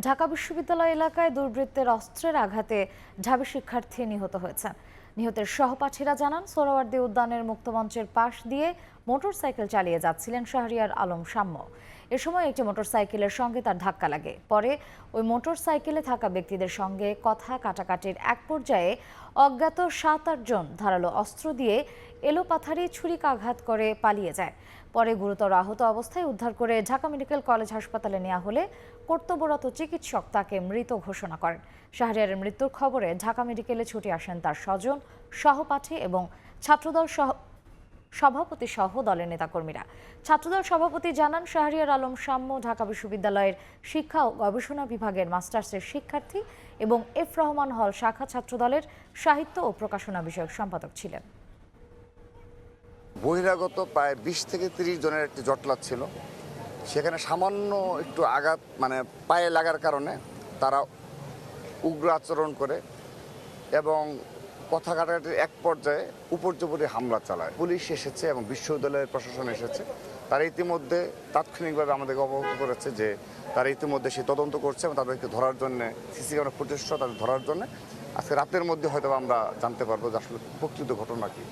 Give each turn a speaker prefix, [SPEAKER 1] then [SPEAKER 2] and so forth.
[SPEAKER 1] ঢাকা বিশ্ববিদ্যালয় এলাকায় দুর্বৃত্তের অস্ত্রের আঘাতে ঢাবি শিক্ষার্থী নিহত হয়েছেন। নিহতের সহপাঠীরা জানান, সোহরাওয়ার্দী উদ্যানের মুক্তমঞ্চের পাশ দিয়ে মোটরসাইকেল চালিয়ে যাচ্ছিলেন শাহরিয়ার আলম সাম্য। এ সময় একটি মোটরসাইকেলের সঙ্গে তার ধাক্কা লাগে। পরে ওই মোটরসাইকেলে থাকা ব্যক্তিদের সঙ্গে কথা কাটাকাটির এক পর্যায়ে অজ্ঞাত 7-8 জন ধারালো অস্ত্র দিয়ে এলোপাথারি ছুরিকাঘাত করে পালিয়ে যায়। পরে গুরুতর আহত অবস্থায় উদ্ধার করে ঢাকা মেডিকেল কলেজ হাসপাতালে নেওয়া হলে কর্তব্যরত চিকিৎসক তাকে মৃত ঘোষণা করেন। শাহরিয়ারের মৃত্যুর খবরে ঢাকা মেডিকেলে ছুটে আসেন তার স্বজন, সহপাঠী এবং ছাত্রদল সভাপতি সহ দলের নেতাকর্মীরা। ছাত্রদল সভাপতি জানান, শাহরিয়ার আলম সাম্য ঢাকা বিশ্ববিদ্যালয়ের শিক্ষা ও গবেষণা বিভাগের মাস্টার্সের শিক্ষার্থী এবং এফ রহমান হল শাখা ছাত্রদলের সাহিত্য ও প্রকাশনা বিষয়ক সম্পাদক ছিলেন।
[SPEAKER 2] বহিরাগত প্রায় 20 থেকে 30 জনের একটি জটলা ছিল। সেখানে সামান্য একটু আঘাত পায়ে লাগার কারণে তারা উগ্র আচরণ করে এবং কথা কাটাকাটির এক পর্যায়ে উপর্যুপরি হামলা চালায়। পুলিশ এসেছে এবং বিশ্ববিদ্যালয়ের প্রশাসন এসেছে। তারা ইতিমধ্যে তাৎক্ষণিকভাবে আমাদেরকে অবগত করেছে যে তারা ইতিমধ্যে সে তদন্ত করছে এবং তাদেরকে ধরার জন্য সিসি ক্যামেরা ফুটেজ তাদের ধরার জন্য আজকে রাতের মধ্যে হয়তো আমরা জানতে পারবো যে আসলে প্রকৃত ঘটনা কি।